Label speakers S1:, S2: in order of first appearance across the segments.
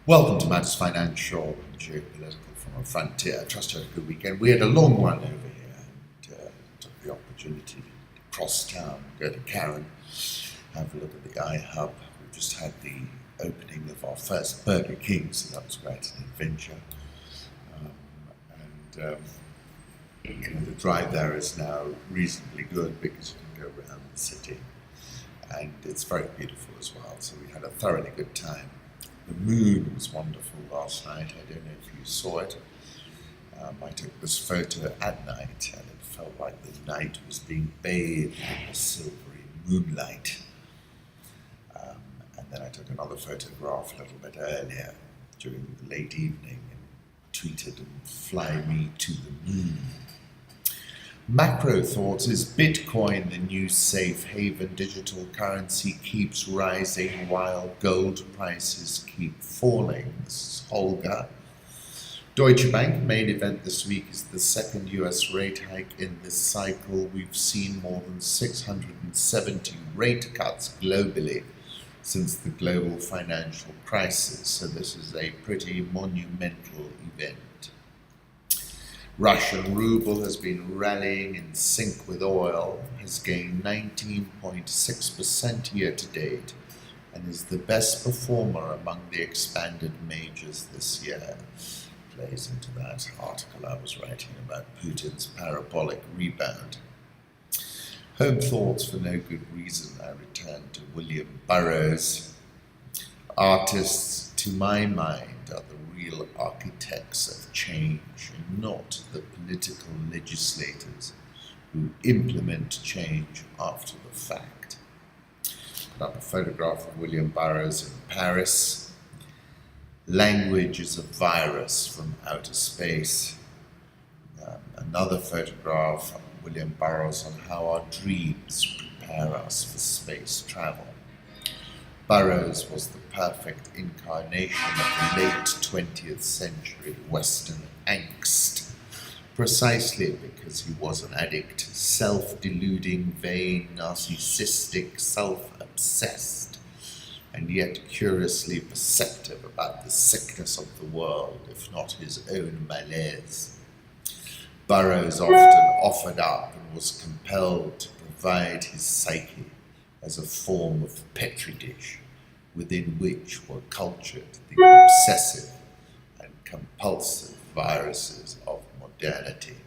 S1: Welcome to Matters Financial and Geopolitical from a Frontier. I trust you had a good weekend. We had a long one over here and took the opportunity to cross town, go to Karen, have a look at the iHub. We've just had the opening of our first Burger King, so that was quite an adventure. The drive there is now reasonably good because you can go around the city and it's very beautiful as well, so we had a thoroughly good time. The moon was wonderful last night. I don't know if you saw it. I took this photo at night and it felt like the night was being bathed in a silvery moonlight. And then I took another photograph a little bit earlier during the late evening and tweeted and fly me to the moon. Macro thoughts: is Bitcoin the new safe haven? Digital currency keeps rising while gold prices keep falling. This is Holger. Deutsche Bank main event this week is the second US rate hike in this cycle. We've seen more than 670 rate cuts globally since the global financial crisis, so this is a pretty monumental event. Russian ruble has been rallying in sync with oil, has gained 19.6% year to date, and is the best performer among the expanded majors this year. Plays into that article I was writing about Putin's parabolic rebound. Home thoughts for no good reason. I return to William Burroughs. Artists, to my mind, are the real architects of change and not the political legislators who implement change after the fact. Put up a photograph of William Burroughs in Paris. Language is a virus from outer space. Another photograph of William Burroughs on how our dreams prepare us for space travel. Burroughs was the perfect incarnation of the late 20th century Western angst, precisely because he was an addict, self-deluding, vain, narcissistic, self-obsessed, and yet curiously perceptive about the sickness of the world, if not his own malaise. Burroughs often offered up and was compelled to provide his psyche as a form of petri dish within which were cultured the obsessive and compulsive viruses of modernity.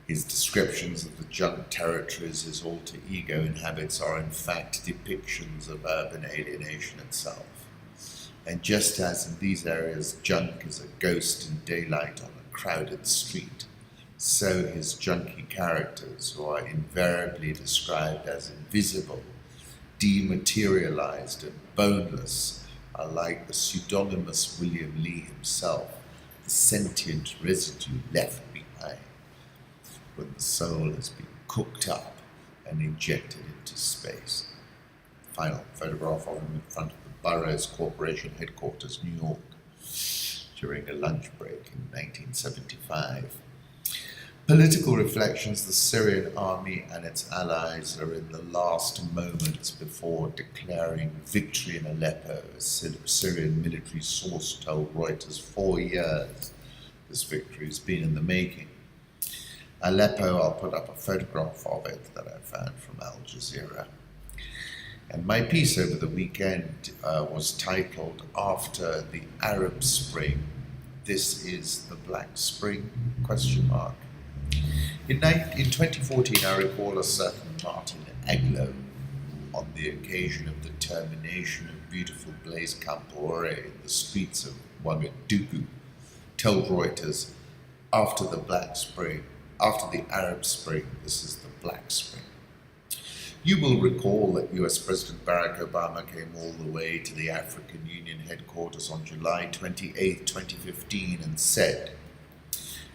S1: His descriptions of the junk territories his alter ego inhabits are in fact depictions of urban alienation itself. And just as in these areas junk is a ghost in daylight on a crowded street, so his junky characters, who are invariably described as invisible, dematerialized and boneless, are like the pseudonymous William Lee himself, the sentient residue left behind when the soul has been cooked up and injected into space. Final photograph of him in front of the Burroughs Corporation headquarters, New York, during a lunch break in 1975. Political reflections: the Syrian army and its allies are in the last moments before declaring victory in Aleppo. A Syrian military source told Reuters 4 years this victory has been in the making. Aleppo, I'll put up a photograph of it that I found from Al Jazeera. And my piece over the weekend was titled, "After the Arab Spring, This is the Black Spring?" ? In 2014, I recall a certain Martin Aglo, on the occasion of the termination of beautiful Blaise Compaoré in the streets of Ouagadougou, told Reuters, after the Arab Spring, this is the Black Spring. You will recall that US President Barack Obama came all the way to the African Union headquarters on July 28, 2015 and said,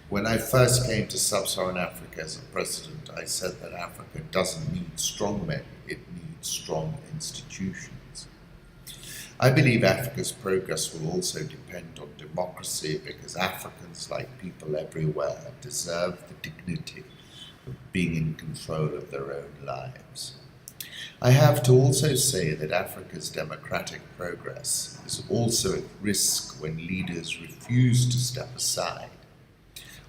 S1: "When I first came to Sub Saharan Africa as a president, I said that Africa doesn't need strongmen, it needs strong institutions." I believe Africa's progress will also depend on democracy because Africans, like people everywhere, deserve the dignity of being in control of their own lives. I have to also say that Africa's democratic progress is also at risk when leaders refuse to step aside,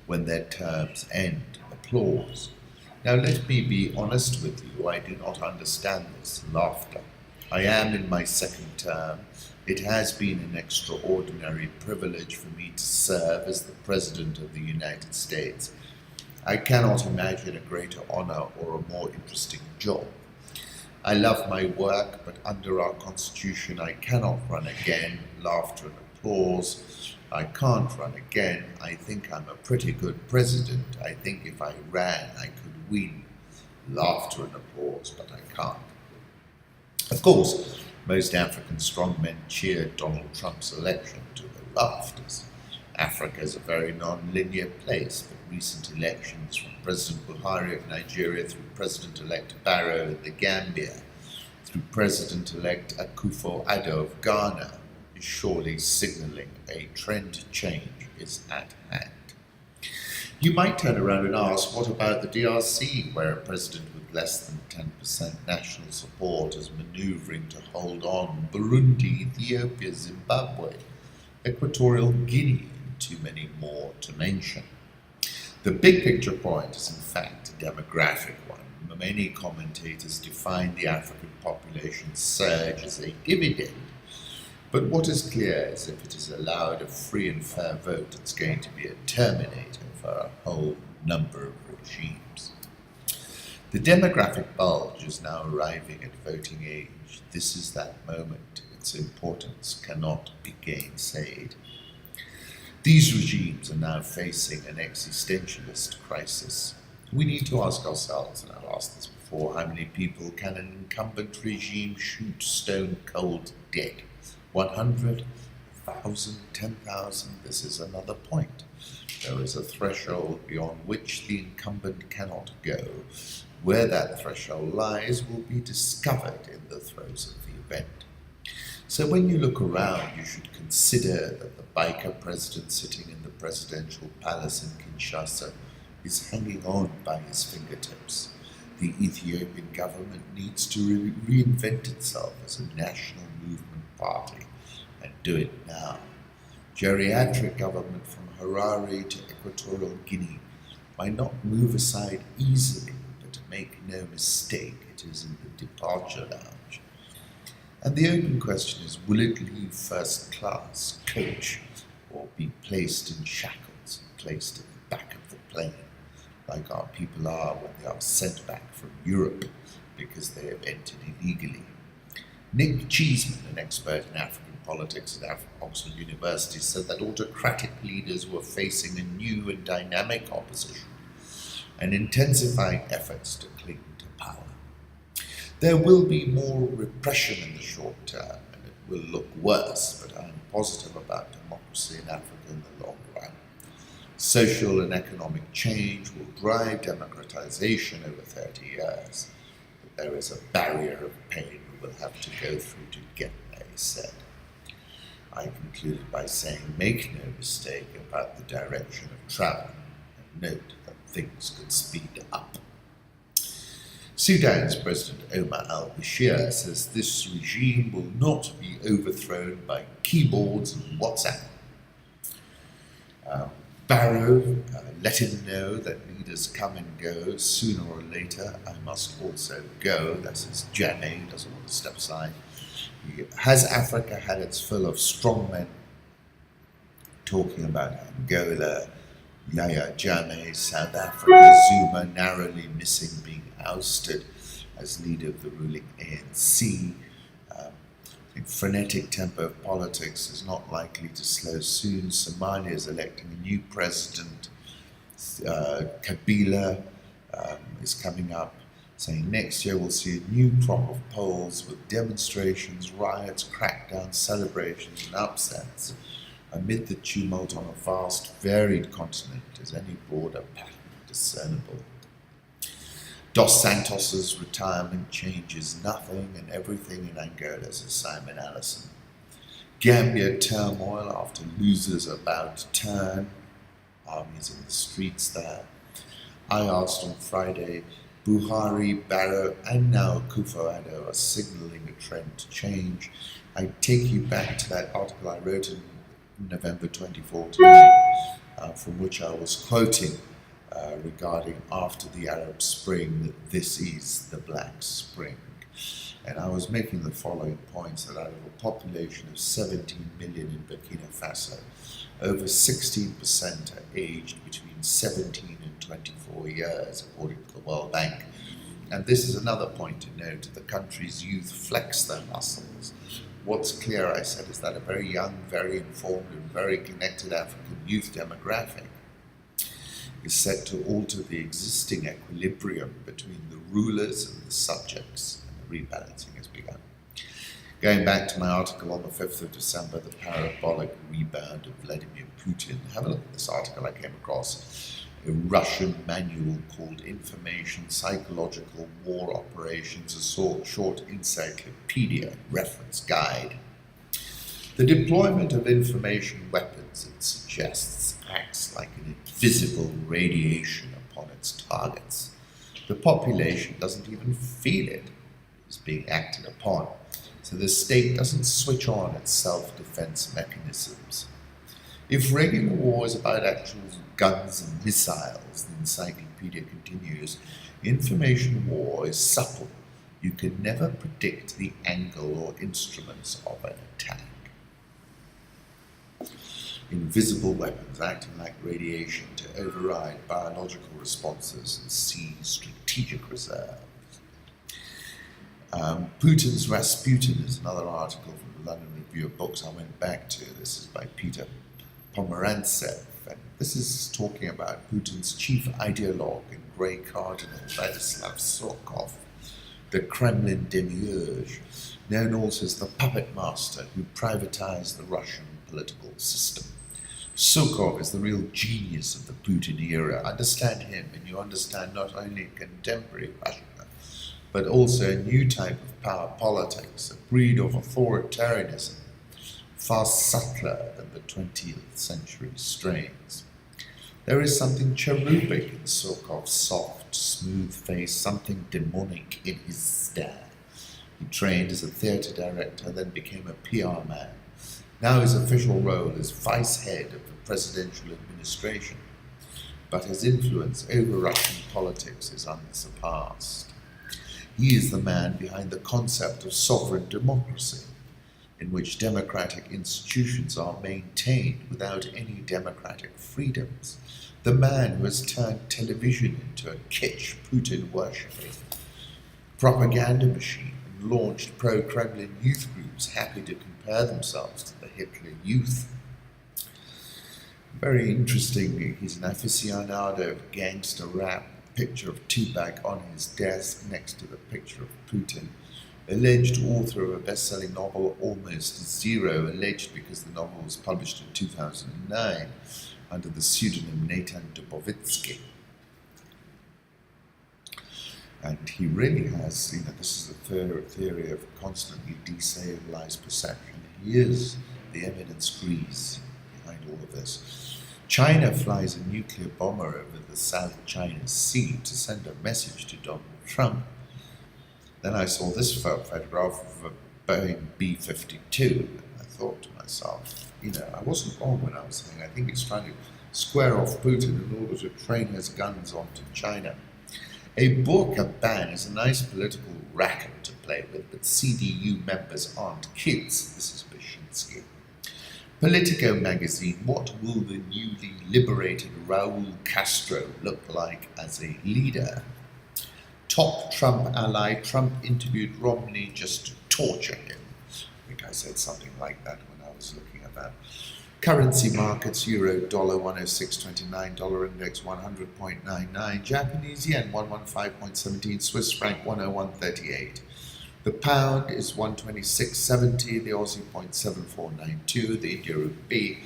S1: when their terms end. Applause. Now let me be honest with you, I do not understand this laughter. I am in my second term. It has been an extraordinary privilege for me to serve as the President of the United States. I cannot imagine a greater honor or a more interesting job. I love my work, but under our Constitution I cannot run again. Laughter and applause. I can't run again. I think I'm a pretty good president. I think if I ran I could win. Laughter and applause, but I can't. Of course, most African strongmen cheered Donald Trump's election to the rafters. Africa is a very non-linear place, but recent elections from President Buhari of Nigeria through President-elect Barrow of the Gambia, through President-elect Akufo-Addo of Ghana, is surely signaling a trend change is at hand. You might turn around and ask, what about the DRC, where a president with less than 10% national support is maneuvering to hold on? Burundi, Ethiopia, Zimbabwe, Equatorial Guinea, and too many more to mention. The big picture point is in fact a demographic one. Many commentators define the African population surge as a dividend. But what is clear is if it is allowed a free and fair vote, it's going to be a terminator for a whole number of regimes. The demographic bulge is now arriving at voting age. This is that moment. Its importance cannot be gainsaid. These regimes are now facing an existentialist crisis. We need to ask ourselves, and I've asked this before, how many people can an incumbent regime shoot stone cold dead? 100, 1,000, 10,000? This is another point. There is a threshold beyond which the incumbent cannot go. Where that threshold lies will be discovered in the throes of the event. So when you look around, you should consider that the biker president sitting in the presidential palace in Kinshasa is hanging on by his fingertips. The Ethiopian government needs to reinvent itself as a national movement party, and do it now. Geriatric government from Harare to Equatorial Guinea might not move aside easily, but make no mistake, it is in the departure lounge. And the open question is, will it leave first class, coach, or be placed in shackles and placed at the back of the plane, like our people are when they are sent back from Europe because they have entered illegally? Nick Cheeseman, an expert in African politics at Oxford University, said that autocratic leaders were facing a new and dynamic opposition and intensifying efforts to cling to power. There will be more repression in the short term, and it will look worse, but I am positive about democracy in Africa in the long run. Social and economic change will drive democratization over 30 years, but there is a barrier of pain we will have to go through to get there, he said. I concluded by saying, make no mistake about the direction of travel, and note that things could speed up. Sudan's President Omar al-Bashir says this regime will not be overthrown by keyboards and WhatsApp. Barrow let him know that leaders come and go. Sooner or later, I must also go. That's his Jammeh, he doesn't want to step aside. Has Africa had its fill of strongmen? Talking about Angola, Yahya Jammeh, South Africa, Zuma narrowly missing being ousted as leader of the ruling ANC. I think frenetic tempo of politics is not likely to slow soon. Somalia is electing a new president. Kabila is coming up, saying next year we'll see a new crop of polls with demonstrations, riots, crackdowns, celebrations, and upsets. Amid the tumult on a vast, varied continent, is any broader pattern discernible? Dos Santos's retirement changes nothing and everything in Angola, says Simon Allison. Gambia turmoil after losers are about to turn. Armies in the streets there. I asked on Friday, Buhari, Barrow, and now Akufo-Addo are signaling a trend to change. I take you back to that article I wrote in November 2014, from which I was quoting regarding after the Arab Spring that this is the Black Spring. And I was making the following points: that out of a population of 17 million in Burkina Faso, over 16% are aged between 17 and 24 years, according to the World Bank. And this is another point to note: the country's youth flex their muscles. What's clear, I said, is that a very young, very informed, and very connected African youth demographic is set to alter the existing equilibrium between the rulers and the subjects, and the rebalancing has begun. Going back to my article on the 5th of December, The Parabolic Rebound of Vladimir Putin, have a look at this article I came across. A Russian manual called Information Psychological War Operations, a short encyclopedia reference guide. The deployment of information weapons, it suggests, acts like an invisible radiation upon its targets. The population doesn't even feel it is being acted upon, so the state doesn't switch on its self-defense mechanisms. If regular war is about actual guns and missiles, the encyclopedia continues, information war is supple. You can never predict the angle or instruments of an attack. Invisible weapons acting like radiation to override biological responses and seize strategic reserves. Putin's Rasputin is another article from the London Review of Books I went back to. This is by Peter Pomerantsev, and this is talking about Putin's chief ideologue and Grey Cardinal, Vladislav Surkov, the Kremlin demiurge, known also as the puppet master who privatized the Russian political system. Surkov is the real genius of the Putin era. Understand him, and you understand not only contemporary Russia, but also a new type of power politics, a breed of authoritarianism, far subtler than the 20th century strains. There is something cherubic in Surkov's soft, smooth face, something demonic in his stare. He trained as a theatre director, then became a PR man. Now his official role is vice head of the presidential administration, but his influence over Russian politics is unsurpassed. He is the man behind the concept of sovereign democracy, in which democratic institutions are maintained without any democratic freedoms. The man who has turned television into a kitsch Putin-worshipping propaganda machine and launched pro-Kremlin youth groups happy to compare themselves to the Hitler Youth. Very interesting, he's an aficionado of gangster rap, picture of Tupac on his desk next to the picture of Putin. Alleged author of a best-selling novel, Almost Zero, alleged because the novel was published in 2009 under the pseudonym Nathan Dubovitsky. And he really has, this is a theory of constantly destabilized perception. He is the evidence grease behind all of this. China flies a nuclear bomber over the South China Sea to send a message to Donald Trump. Then I saw this photograph of a Boeing B-52, and I thought to myself, I wasn't wrong when I was saying I think it's trying to square off Putin in order to train his guns onto China. A burqa ban is a nice political racket to play with, but CDU members aren't kids. This is Bashinsky. Politico magazine, what will the newly liberated Raul Castro look like as a leader? Top Trump ally, Trump interviewed Romney just to torture him. I think I said something like that when I was looking at that. Currency markets, euro, dollar 106.29, dollar index 100.99, Japanese yen 115.17, Swiss franc 101.38. The pound is 126.70, the Aussie 0.7492, the India rupee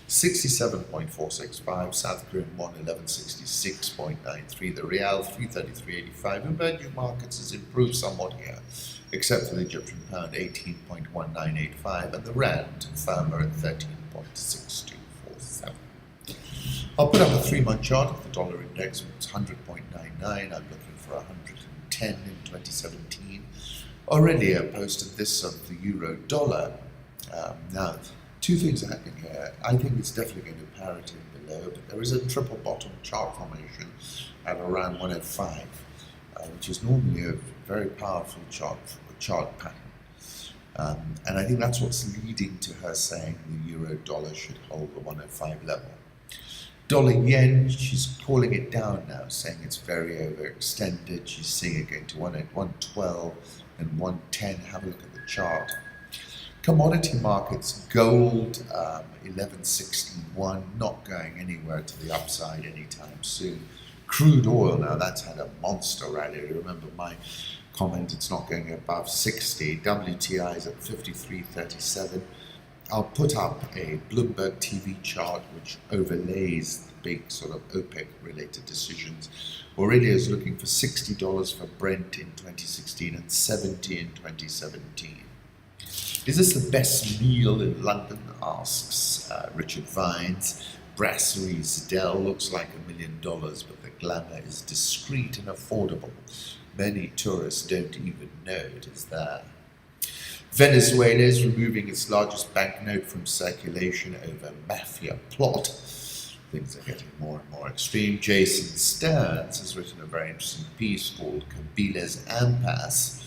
S1: 67.465, South Korean won 1166.93, the Real 333.85. Emerging markets has improved somewhat here, except for the Egyptian pound 18.1985 and the rand firmer at 13.6247. I'll put up a 3-month chart of the dollar index, which is 100.99. I'm looking for 110 in 2017. Aurelia posted this of the euro dollar. Now, two things are happening here. I think it's definitely going to parity below, but there is a triple bottom chart formation at around 105, which is normally a very powerful chart pattern. And I think that's what's leading to her saying the euro dollar should hold the 105 level. Dollar yen, she's calling it down now, saying it's very overextended. She's seeing it going to 112 and 110. Have a look at the chart. Commodity markets, gold 1161, not going anywhere to the upside anytime soon. Crude oil, now that's had a monster rally. Remember my comment, it's not going above 60. WTI is at 53.37. I'll put up a Bloomberg TV chart which overlays the big sort of OPEC related decisions. Aurelia is looking for $60 for Brent in 2016 and 70 in 2017. Is this the best meal in London? Asks Richard Vines. Brasserie Dell looks like $1 million, but the glamour is discreet and affordable. Many tourists don't even know it is there. Venezuela is removing its largest banknote from circulation over mafia plot. Things are getting more and more extreme. Jason Stearns has written a very interesting piece called Kabila's Impasse.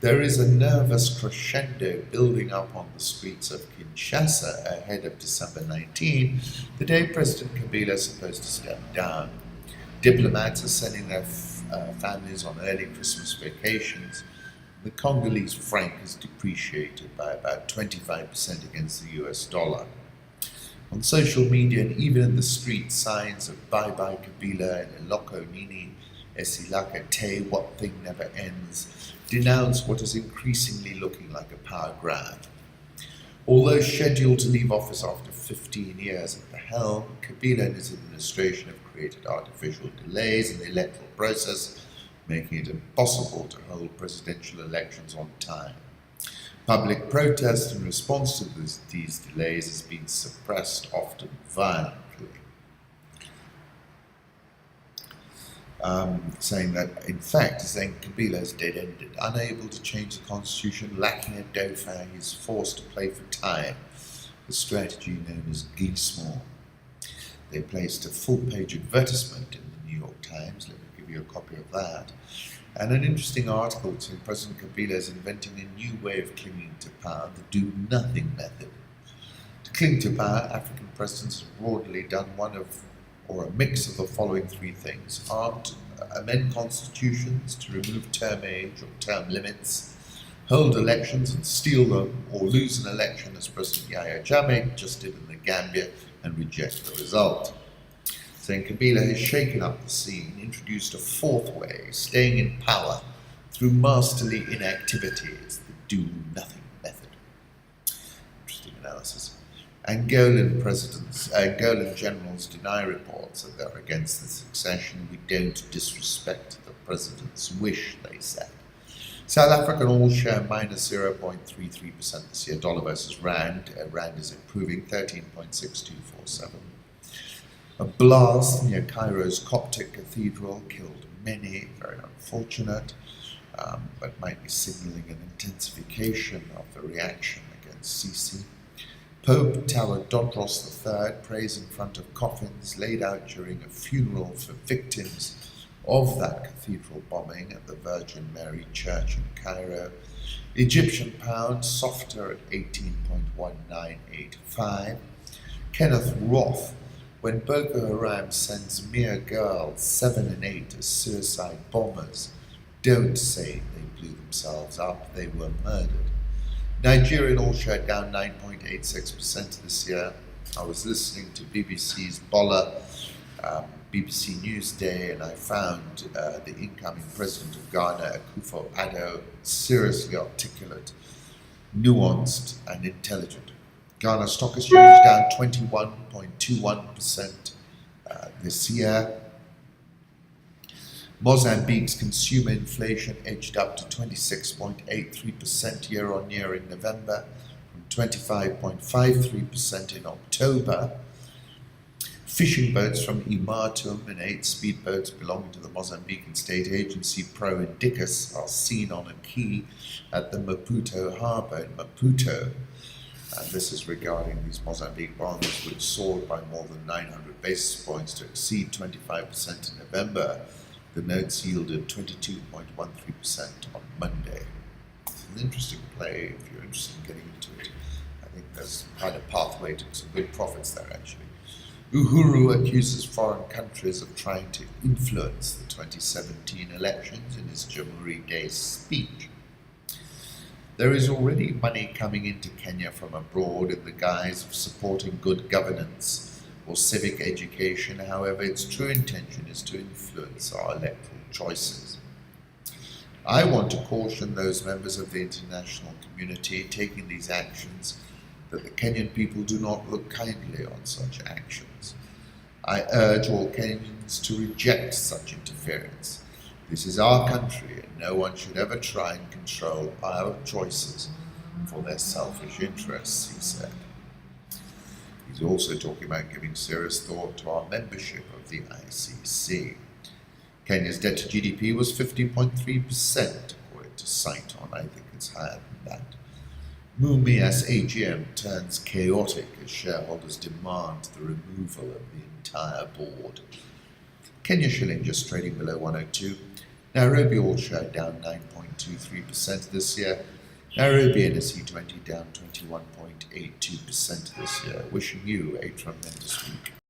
S1: There is a nervous crescendo building up on the streets of Kinshasa ahead of December 19, the day President Kabila is supposed to step down. Diplomats are sending their families on early Christmas vacations. The Congolese franc has depreciated by about 25% against the US dollar. On social media and even in the streets, signs of bye-bye Kabila and Eloko Nini, Esilaka Te, what thing never ends, denounce what is increasingly looking like a power grab. Although scheduled to leave office after 15 years at the helm, Kabila and his administration have created artificial delays in the electoral process, making it impossible to hold presidential elections on time. Public protest in response to these delays has been suppressed, often violently. Saying that, in fact, Kabila is dead-ended, unable to change the constitution, lacking a dauphin, he is forced to play for time, the strategy known as glissement. They placed a full-page advertisement in the New York Times. Let me give you a copy of that. And an interesting article saying President Kabila is inventing a new way of clinging to power, the do-nothing method. To cling to power, African presidents have broadly done one of, or a mix of the following three things: amend constitutions to remove term age or term limits, hold elections and steal them, or lose an election as President Yahya Jammeh just did in the Gambia and reject the result. Saying Kabila has shaken up the scene, introduced a fourth way, staying in power through masterly inactivity. It's the do-nothing method. Interesting analysis. Angolan generals deny reports that they're against the succession. We don't disrespect the president's wish, they said. South African all-share minus 0.33% this year, dollar versus rand. Rand is improving, 13.6247. A blast near Cairo's Coptic cathedral killed many, very unfortunate, but might be signalling an intensification of the reaction against Sisi. Pope Tawadros III prays in front of coffins laid out during a funeral for victims of that cathedral bombing at the Virgin Mary Church in Cairo. Egyptian pound softer at 18.1985. Kenneth Roth, when Boko Haram sends mere girls 7 and 8 as suicide bombers, don't say they blew themselves up, they were murdered. Nigerian all-share down 9.86% this year. I was listening to BBC's Bola, BBC Newsday, and I found the incoming president of Ghana, Akufo-Addo, seriously articulate, nuanced, and intelligent. Ghana Stock Exchange down 21.21% this year. Mozambique's consumer inflation edged up to 26.83% year-on-year in November, from 25.53% in October. Fishing boats from Imatum and 8 speedboats belonging to the Mozambican state agency Pro Indicus are seen on a quay at the Maputo harbour in Maputo. And this is regarding these Mozambique bonds, which soared by more than 900 basis points to exceed 25% in November. The notes yielded 22.13% on Monday. It's an interesting play if you're interested in getting into it. I think there's quite a pathway to some good profits there, actually. Uhuru accuses foreign countries of trying to influence the 2017 elections in his Jamhuri Day speech. There is already money coming into Kenya from abroad in the guise of supporting good governance or civic education. However, its true intention is to influence our electoral choices. I want to caution those members of the international community taking these actions that the Kenyan people do not look kindly on such actions. I urge all Kenyans to reject such interference. This is our country, and no one should ever try and control our choices for their selfish interests, he said. He's also talking about giving serious thought to our membership of the ICC. Kenya's debt to GDP was 50.3%, according to Santos. I think it's higher than that. Mumias AGM turns chaotic as shareholders demand the removal of the entire board. Kenya shilling just trading below 102. Nairobi all share down 9.23% this year. Nairobi NSE 20 down 21.82% this year. Wishing you a tremendous week.